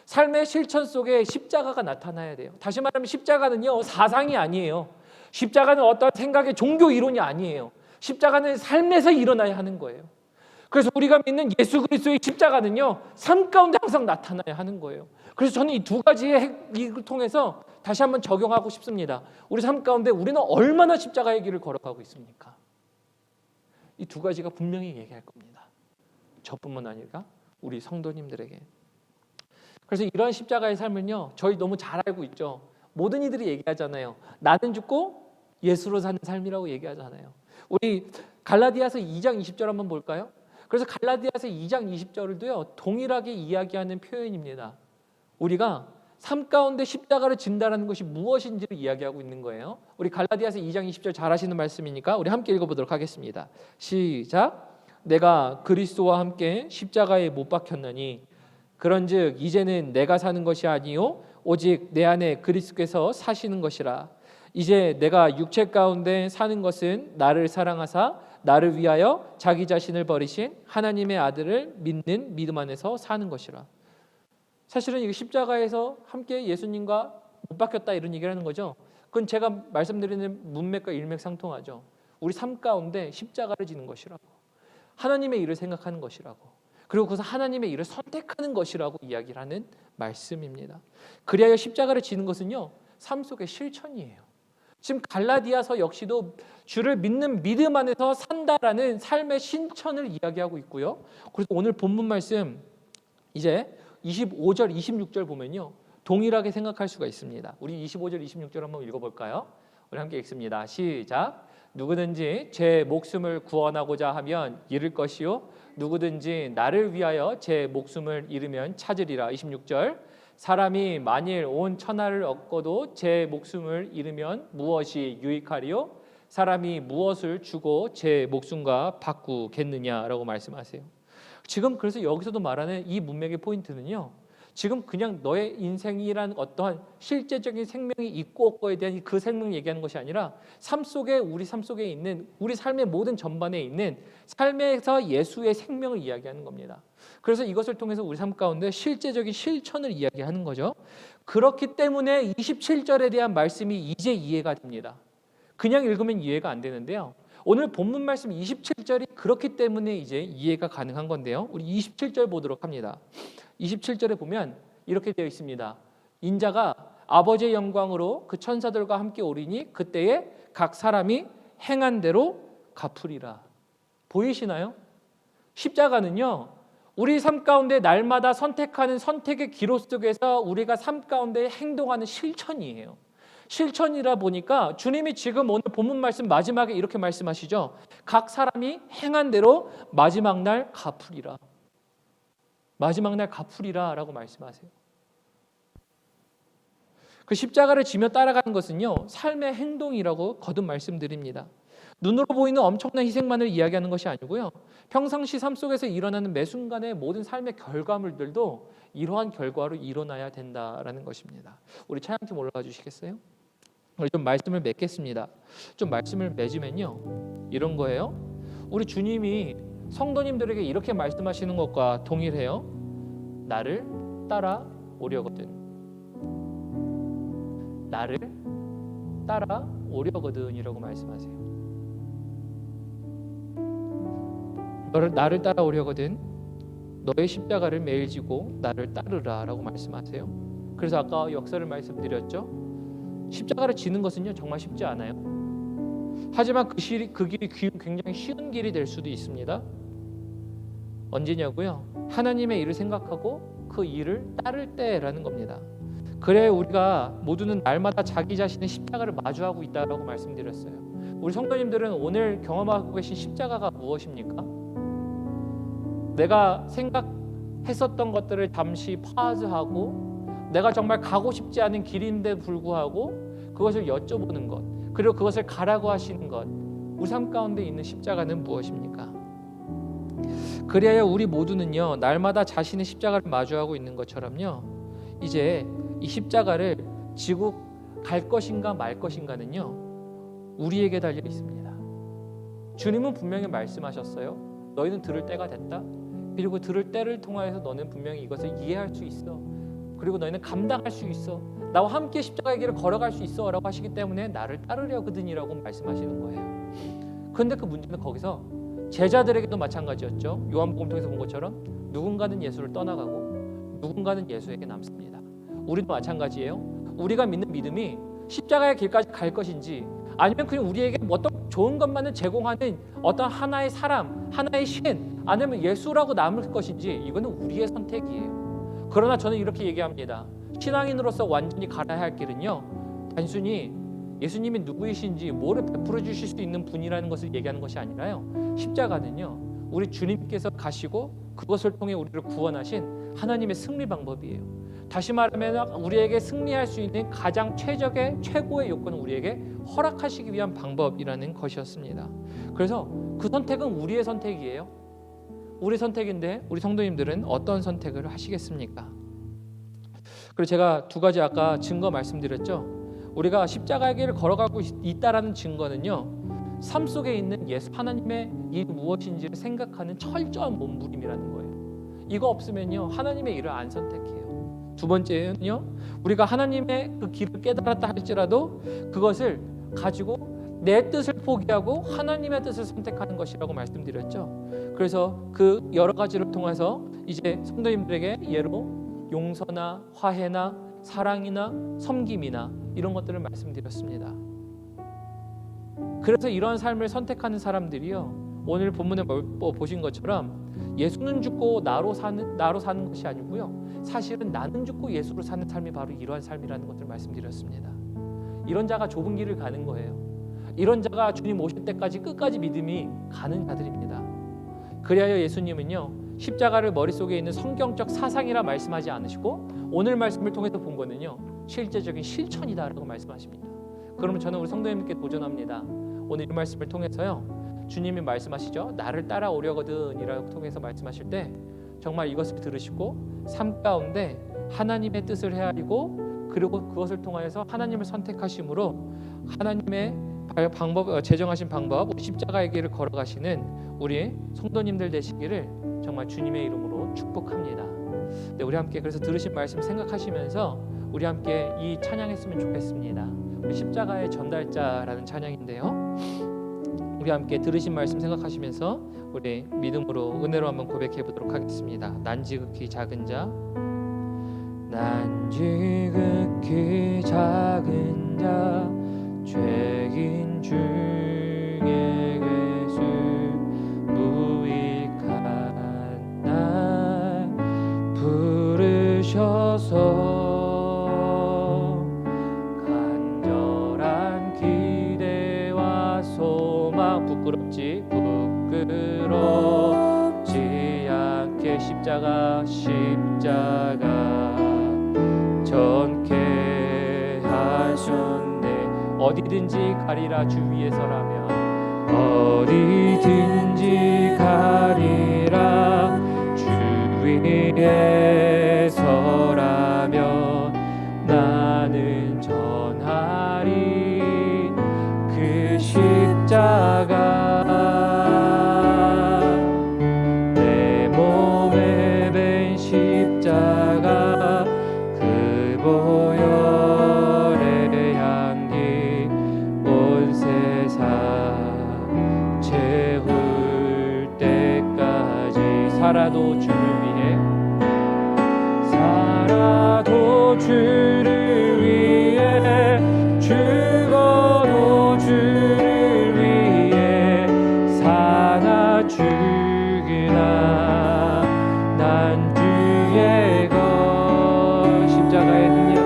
A: 삶의 실천 속에 십자가가 나타나야 돼요. 다시 말하면 십자가는요, 사상이 아니에요. 십자가는 어떤 생각의 종교 이론이 아니에요. 십자가는 삶에서 일어나야 하는 거예요. 그래서 우리가 믿는 예수 그리스도의 십자가는요, 삶 가운데 항상 나타나야 하는 거예요. 그래서 저는 이 두 가지의 이걸 통해서 다시 한번 적용하고 싶습니다. 우리 삶 가운데 우리는 얼마나 십자가의 길을 걸어가고 있습니까? 이 두 가지가 분명히 얘기할 겁니다. 저뿐만 아니라 우리 성도님들에게. 그래서 이러한 십자가의 삶은요, 저희 너무 잘 알고 있죠. 모든 이들이 얘기하잖아요. 나는 죽고 예수로 사는 삶이라고 얘기하잖아요. 우리 갈라디아서 2장 20절 한번 볼까요? 그래서 갈라디아서 2장 20절도요, 동일하게 이야기하는 표현입니다. 우리가 삶 가운데 십자가를 진다라는 것이 무엇인지를 이야기하고 있는 거예요. 우리 갈라디아서 2장 20절 잘 아시는 말씀이니까 우리 함께 읽어보도록 하겠습니다. 시작. 내가 그리스도와 함께 십자가에 못 박혔나니 그런즉 이제는 내가 사는 것이 아니요 오직 내 안에 그리스도께서 사시는 것이라. 이제 내가 육체 가운데 사는 것은 나를 사랑하사 나를 위하여 자기 자신을 버리신 하나님의 아들을 믿는 믿음 안에서 사는 것이라. 사실은 이 십자가에서 함께 예수님과 못 박혔다 이런 얘기를 하는 거죠. 그건 제가 말씀드리는 문맥과 일맥상통하죠. 우리 삶 가운데 십자가를 지는 것이라고, 하나님의 일을 생각하는 것이라고, 그리고 그것은 하나님의 일을 선택하는 것이라고 이야기를 하는 말씀입니다. 그리하여 십자가를 지는 것은요, 삶 속의 실천이에요. 지금 갈라디아서 역시도 주를 믿는 믿음 안에서 산다라는 삶의 실천을 이야기하고 있고요. 그래서 오늘 본문 말씀 이제 25절, 26절 보면요, 동일하게 생각할 수가 있습니다. 우리 25절, 26절 한번 읽어볼까요? 우리 함께 읽습니다. 시작. 누구든지 제 목숨을 구원하고자 하면 잃을 것이요 누구든지 나를 위하여 제 목숨을 잃으면 찾으리라. 26절. 사람이 만일 온 천하를 얻고도 제 목숨을 잃으면 무엇이 유익하리요? 사람이 무엇을 주고 제 목숨과 바꾸겠느냐라고 말씀하세요. 지금 그래서 여기서도 말하는 이 문맥의 포인트는요, 지금 그냥 너의 인생이란 어떠한 실제적인 생명이 있고 없고에 대한 그 생명을 얘기하는 것이 아니라 삶 속에, 우리 삶 속에 있는 우리 삶의 모든 전반에 있는 삶에서 예수의 생명을 이야기하는 겁니다. 그래서 이것을 통해서 우리 삶 가운데 실제적인 실천을 이야기하는 거죠. 그렇기 때문에 27절에 대한 말씀이 이제 이해가 됩니다. 그냥 읽으면 이해가 안 되는데요, 오늘 본문 말씀 27절이 그렇기 때문에 이제 이해가 가능한 건데요, 우리 27절 보도록 합니다. 27절에 보면 이렇게 되어 있습니다. 인자가 아버지의 영광으로 그 천사들과 함께 오리니 그때에 각 사람이 행한 대로 갚으리라. 보이시나요? 십자가는요, 우리 삶 가운데 날마다 선택하는 선택의 기로 속에서 우리가 삶 가운데 행동하는 실천이에요. 실천이라 보니까 주님이 지금 오늘 본문 말씀 마지막에 이렇게 말씀하시죠. 각 사람이 행한 대로 마지막 날 갚으리라. 마지막 날 갚으리라 라고 말씀하세요. 그 십자가를 지며 따라가는 것은요, 삶의 행동이라고 거듭 말씀드립니다. 눈으로 보이는 엄청난 희생만을 이야기하는 것이 아니고요, 평상시 삶 속에서 일어나는 매 순간의 모든 삶의 결과물들도 이러한 결과로 일어나야 된다라는 것입니다. 우리 찬양팀 올라가 주시겠어요? 우리 좀 말씀을 맺겠습니다. 좀 말씀을 맺으면요, 이런 거예요. 우리 주님이 성도님들에게 이렇게 말씀하시는 것과 동일해요. 나를 따라오려거든. 나를 따라오려거든이라고 말씀하세요. 나를 따라오려거든 너의 십자가를 매일 지고 나를 따르라라고 말씀하세요. 그래서 아까 역사를 말씀드렸죠. 십자가를 지는 것은요 정말 쉽지 않아요. 하지만 그 길이 굉장히 쉬운 길이 될 수도 있습니다. 언제냐고요? 하나님의 일을 생각하고 그 일을 따를 때라는 겁니다. 그래 우리가 모두는 날마다 자기 자신의 십자가를 마주하고 있다라고 말씀드렸어요. 우리 성도님들은 오늘 경험하고 계신 십자가가 무엇입니까? 내가 생각했었던 것들을 잠시 파즈하고 내가 정말 가고 싶지 않은 길인데 불구하고 그것을 여쭤보는 것, 그리고 그것을 가라고 하시는 것, 우리 삶 가운데 있는 십자가는 무엇입니까? 그래야 우리 모두는요 날마다 자신의 십자가를 마주하고 있는 것처럼요 이제 이 십자가를 지고 갈 것인가 말 것인가는요 우리에게 달려 있습니다. 주님은 분명히 말씀하셨어요. 너희는 들을 때가 됐다. 그리고 들을 때를 통하여서 너는 분명히 이것을 이해할 수 있어. 그리고 너희는 감당할 수 있어. 나와 함께 십자가의 길을 걸어갈 수 있어 라고 하시기 때문에 나를 따르려거든이라고 말씀하시는 거예요. 그런데 그 문제는 거기서 제자들에게도 마찬가지였죠. 요한복음 통해서 본 것처럼 누군가는 예수를 떠나가고 누군가는 예수에게 남습니다. 우리도 마찬가지예요. 우리가 믿는 믿음이 십자가의 길까지 갈 것인지 아니면 그냥 우리에게 어떤 좋은 것만을 제공하는 어떤 하나의 사람, 하나의 신, 아니면 예수라고 남을 것인지 이거는 우리의 선택이에요. 그러나 저는 이렇게 얘기합니다. 신앙인으로서 완전히 가야 할 길은요 단순히 예수님이 누구이신지 뭐를 베풀어 주실 수 있는 분이라는 것을 얘기하는 것이 아니라요 십자가는요 우리 주님께서 가시고 그것을 통해 우리를 구원하신 하나님의 승리 방법이에요. 다시 말하면 우리에게 승리할 수 있는 가장 최고의 요건은 우리에게 허락하시기 위한 방법이라는 것이었습니다. 그래서 그 선택은 우리의 선택이에요. 우리 선택인데 우리 성도님들은 어떤 선택을 하시겠습니까? 그리고 제가 두 가지 아까 증거 말씀드렸죠. 우리가 십자가의 길을 걸어가고 있다라는 증거는요 삶 속에 있는 예수 하나님의 일이 무엇인지를 생각하는 철저한 몸부림이라는 거예요. 이거 없으면요 하나님의 일을 안 선택해요. 두 번째는요 우리가 하나님의 그 길을 깨달았다 할지라도 그것을 가지고 내 뜻을 포기하고 하나님의 뜻을 선택하는 것이라고 말씀드렸죠. 그래서 그 여러 가지를 통해서 이제 성도님들에게 예로 용서나 화해나 사랑이나 섬김이나 이런 것들을 말씀드렸습니다. 그래서 이러한 삶을 선택하는 사람들이요 오늘 본문에 보신 것처럼 예수는 죽고 나로 사는 것이 아니고요 사실은 나는 죽고 예수로 사는 삶이 바로 이러한 삶이라는 것을 말씀드렸습니다. 이런 자가 좁은 길을 가는 거예요. 이런 자가 주님 오실 때까지 끝까지 믿음이 가는 자들입니다. 그리하여 예수님은요 십자가를 머릿속에 있는 성경적 사상이라 말씀하지 않으시고 오늘 말씀을 통해서 본 거는요 실제적인 실천이다라고 말씀하십니다. 그러면 저는 우리 성도님께 도전합니다. 오늘 이 말씀을 통해서요 주님이 말씀하시죠. 나를 따라오려거든 이라고 통해서 말씀하실 때 정말 이것을 들으시고 삶 가운데 하나님의 뜻을 헤아리고 그리고 그것을 통하여서 하나님을 선택하심으로 하나님의 제정하신 방법 십자가의 길을 걸어가시는 우리 성도님들 되시기를 정말 주님의 이름으로 축복합니다. 네, 우리 함께 그래서 들으신 말씀 생각하시면서 우리 함께 이 찬양했으면 좋겠습니다. 우리 십자가의 전달자라는 찬양인데요. 우리 함께 들으신 말씀 생각하시면서 우리 믿음으로 은혜로 한번 고백해 보도록 하겠습니다. 난 지극히 작은 자, 난 지극히 작은 자, 죄인 중에 괴수 무익한 날 부르셔서 부끄럽지 않게 십자가 전케 하셨네. 어디든지 가리라 주 위에서라면 어디든지 가리라 주 위에서라면 나는 전하리 살아도 주를 위해, 살아도 주를 위해, 죽어도 주를 위해 사나 죽으나 난 주의 것. 십자가의 능력,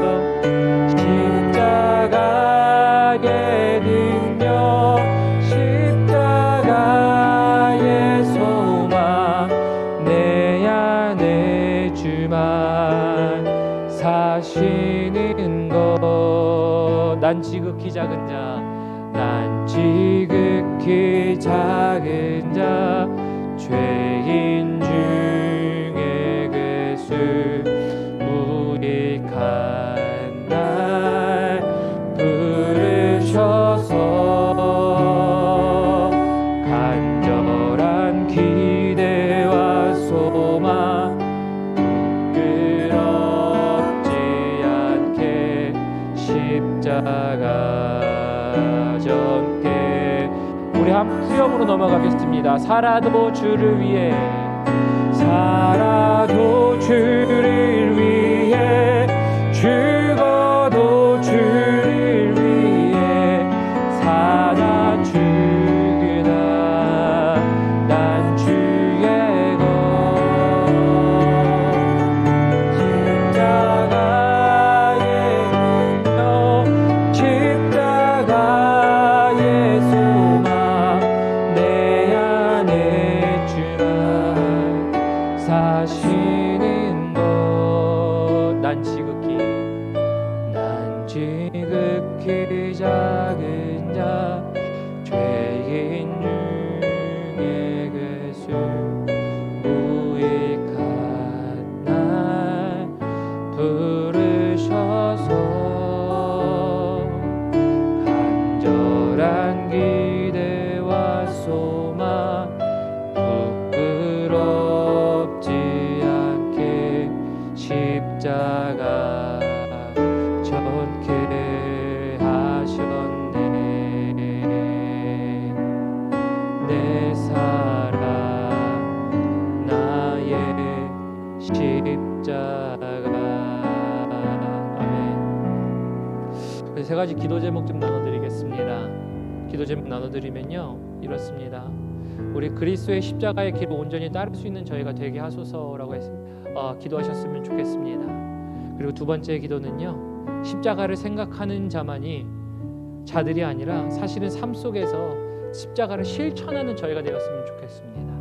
A: 십자가의 능력, 십자가의 소망, 내 안에 주만 사시는 것. 난 지극히 작은 자, 난 지극히 작은 자, 죄인 중에 괴수, 무익한 날 부르셔서 간절한 기대와 소망, 부끄럽지 않게 십자가 전께. 우리 한 수염으로 넘어가겠습니다. 살아도 주를 위해, 살아도 주를 위해, 죽어도 주를 위해 사나 죽으나 난 주의 것. 십자가의 능력, 십자가의 소망, 내 안에 주만 사시는 것. 난 지극히 작은 자, 죄인 중에 괴수, 무익한 날 부르셔서 간절한 기대와 소망, 부끄럽지 않게 십자가 전케 하셨네. 내 사랑 나의 십자가. 아멘. 세 가지 기도 제목 좀 나눠드리겠습니다. 기도 제목 나눠드리면요, 이렇습니다. 우리 그리스도의 십자가의 길을 온전히 따를 수 있는 저희가 되게 하소서라고 기도하셨으면 좋겠습니다. 그리고 두 번째 기도는요, 십자가를 생각하는 자들이 아니라 사실은 삶 속에서 십자가를 실천하는 저희가 되었으면 좋겠습니다.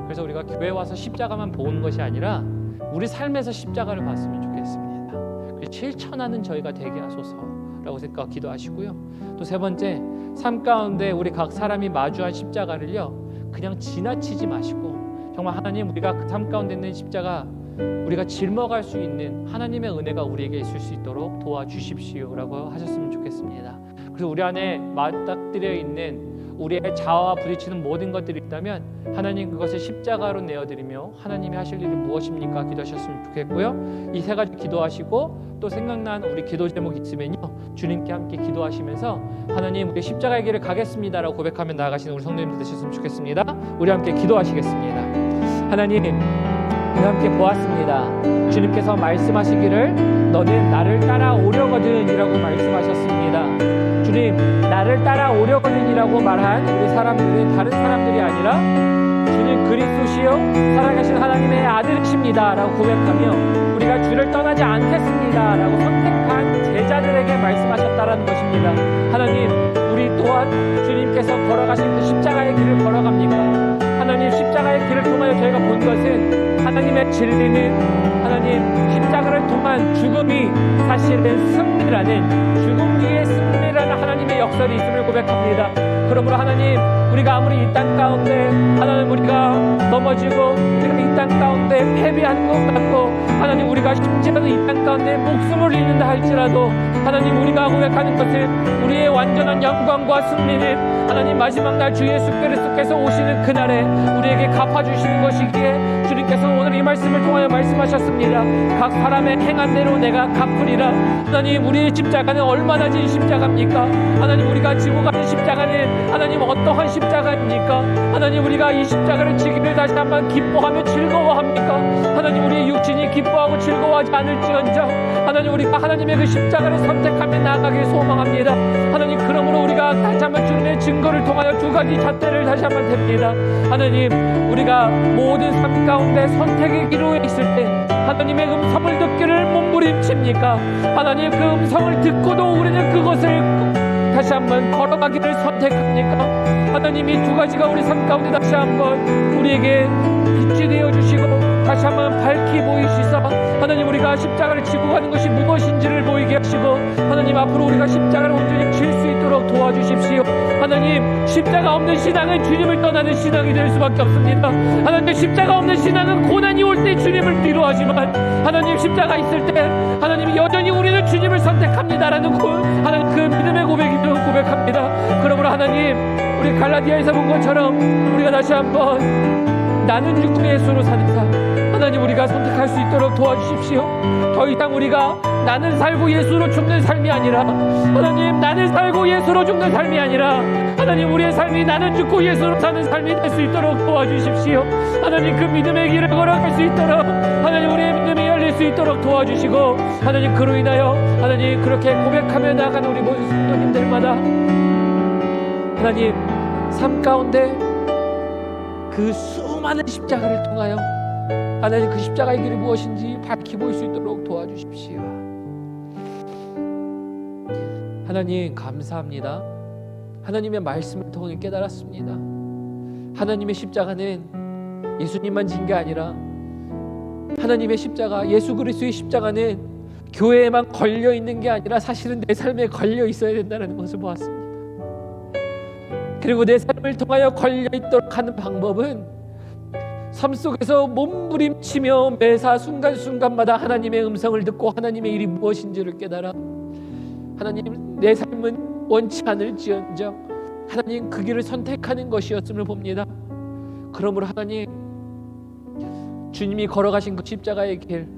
A: 그래서 우리가 교회 와서 십자가만 보는 것이 아니라 우리 삶에서 십자가를 봤으면 좋겠습니다. 그래서 실천하는 저희가 되게 하소서라고 생각 기도하시고요. 또 세 번째, 삶 가운데 우리 각 사람이 마주한 십자가를요, 그냥 지나치지 마시고 정말 하나님, 우리가 그 삶 가운데 있는 십자가 우리가 짊어갈 수 있는 하나님의 은혜가 우리에게 있을 수 있도록 도와주십시오라고 하셨으면 좋겠습니다. 그래서 우리 안에 맞닥뜨려 있는 우리의 자아와 부딪히는 모든 것들이 있다면 하나님 그것을 십자가로 내어드리며 하나님이 하실 일이 무엇입니까? 기도하셨으면 좋겠고요. 이 세 가지 기도하시고 또 생각난 우리 기도 제목이 있으면요, 주님께 함께 기도하시면서 하나님, 우리 십자가의 길을 가겠습니다라고 고백하며 나아가시는 우리 성도님들 되셨으면 좋겠습니다. 우리 함께 기도하시겠습니다. 하나님, 우리가 함께 보았습니다. 주님께서 말씀하시기를 너는 나를 따라오려거든 이라고 말씀하셨습니다. 주님, 나를 따라오려거든 이라고 말한 우리 사람들은 다른 사람들이 아니라 주님 그리스도시요 살아계신 하나님의 아들이십니다 라고 고백하며 우리가 주를 떠나지 않겠습니다 라고 선택한 제자들에게 말씀하셨다라는 것입니다. 하나님, 우리 또한 주님께서 걸어가신 그 십자가의 길을 걸어갑니까? 하나님, 십자가의 길을 통하여 저희가 본 것은 하나님의 진리는 하나님 십자가를 통한 죽음이 사실은 승리라는, 죽음 뒤에 승리라는 하나님의 역설이 있음을 고백합니다. 그러므로 하나님, 우리가 아무리 이 땅 가운데 하나님 우리가 넘어지고 우리가 이 땅 가운데 패배하는 것 같고 하나님 우리가 심지어는 이 땅 가운데 목숨을 잃는다 할지라도 하나님, 우리가 고백하는 것은 우리의 완전한 모든 영광과 승리는 하나님 마지막 날 주 예수 그리스도께서 오시는 그날에 우리에게 갚아주시는 것이기에 주님께서 오늘 이 말씀을 통하여 말씀하셨습니다. 각 사람의 행한 대로 내가 갚으리라. 하나님, 우리의 십자가는 얼마나 진 십자가입니까? 하나님, 우리가 지고 가는 십자가는 하나님 어떠한 십자가입니까? 하나님, 우리가 이 십자가를 지기를 다시 한번 기뻐하며 즐거워합니까? 하나님, 우리의 육신이 기뻐하고 즐거워하지 않을지언정 하나님, 우리가 하나님의 그 십자가를 선택하며 나아가길 소망합니다. 하나님, 그러므로 우리가 다시 한번 주님의 증거를 통하여 두 가지 잣대를 다시 한번 댑니다. 하나님, 우리가 모든 삶 가운데 선택의 기로에 있을 때 하나님의 음성을 듣기를 몸부림칩니까? 하나님, 그 음성을 듣고도 우리는 그것을 다시 한번 걸어가기를 선택합니까? 하나님, 이 두 가지가 우리 삶 가운데 다시 한번 우리에게 빛이 되어 주시고 다시 한번 밝히 보이시사 하나님, 우리가 십자가를 지고 가는 것이 무엇인지를 보이게 하시고 하나님, 앞으로 우리가 십자가를 온전히 질 수 있도록 도와주십시오. 하나님, 십자가 없는 신앙은 주님을 떠나는 신앙이 될 수밖에 없습니다. 하나님, 십자가 없는 신앙은 고난이 올 때 주님을 뒤로하지만 하나님, 십자가 있을 때 하나님 여전히 우리는 주님을 선택합니다라는 하나님 그 믿음의 고백이며 고백합니다. 그러므로 하나님, 우리 갈라디아에서 본 것처럼 우리가 다시 한번 나는 죽음의 예수로 사는 삶 하나님, 우리가 선택할 수 있도록 도와주십시오. 더 이상 우리가 나는 살고 예수로 죽는 삶이 아니라 하나님, 나는 살고 예수로 죽는 삶이 아니라 하나님, 우리의 삶이 나는 죽고 예수로 사는 삶이 될 수 있도록 도와주십시오. 하나님, 그 믿음의 길을 걸어갈 수 있도록 하나님, 우리의 믿음이 열릴 수 있도록 도와주시고 하나님, 그로 인하여 하나님 그렇게 고백하며 나아가는 우리 모든 성도님들마다 하나님 삶 가운데 그 수많은 십자가를 통하여 하나님 그 십자가의 길이 무엇인지 밝히 보일 수 있도록 도와주십시오. 하나님, 감사합니다. 하나님의 말씀을 통해 깨달았습니다. 하나님의 십자가는 예수님만 진 게 아니라 하나님의 십자가, 예수 그리스도의 십자가는 교회에만 걸려 있는 게 아니라 사실은 내 삶에 걸려 있어야 된다는 것을 보았습니다. 그리고 내 삶을 통하여 걸려 있도록 하는 방법은 삶 속에서 몸부림치며 매사 순간순간마다 하나님의 음성을 듣고 하나님의 일이 무엇인지를 깨달아 하나님, 내 삶은 원치 않을지언정 하나님 그 길을 선택하는 것이었음을 봅니다. 그러므로 하나님, 주님이 걸어가신 그 십자가의 길,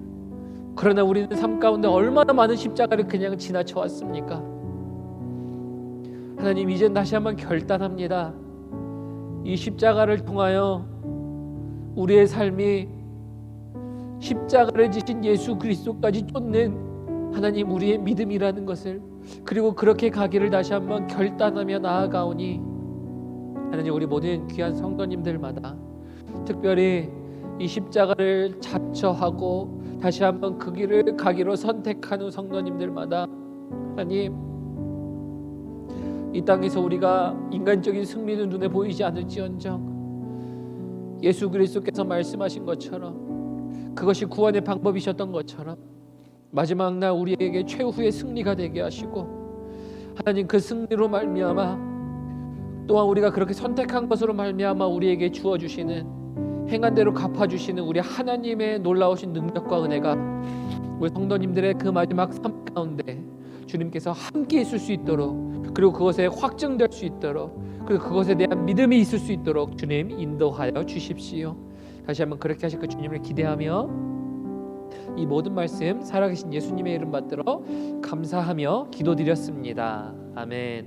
A: 그러나 우리는 삶 가운데 얼마나 많은 십자가를 그냥 지나쳐 왔습니까? 하나님, 이젠 다시 한번 결단합니다. 이 십자가를 통하여 우리의 삶이 십자가를 지신 예수 그리스도까지 쫓는 하나님 우리의 믿음이라는 것을, 그리고 그렇게 가기를 다시 한번 결단하며 나아가오니 하나님, 우리 모든 귀한 성도님들마다 특별히 이 십자가를 자처하고 다시 한번 그 길을 가기로 선택하는 성도님들마다 하나님, 이 땅에서 우리가 인간적인 승리는 눈에 보이지 않을지언정 예수 그리스도께서 말씀하신 것처럼, 그것이 구원의 방법이셨던 것처럼 마지막 날 우리에게 최후의 승리가 되게 하시고 하나님, 그 승리로 말미암아 또한 우리가 그렇게 선택한 것으로 말미암아 우리에게 주어주시는 행한 대로 갚아주시는 우리 하나님의 놀라우신 능력과 은혜가 우리 성도님들의 그 마지막 삶 가운데 주님께서 함께 있을 수 있도록, 그리고 그것에 확증될 수 있도록, 그리고 그것에 대한 믿음이 있을 수 있도록 주님 인도하여 주십시오. 다시 한번 그렇게 하실 그 주님을 기대하며 이 모든 말씀 살아계신 예수님의 이름 받들어 감사하며 기도드렸습니다. 아멘.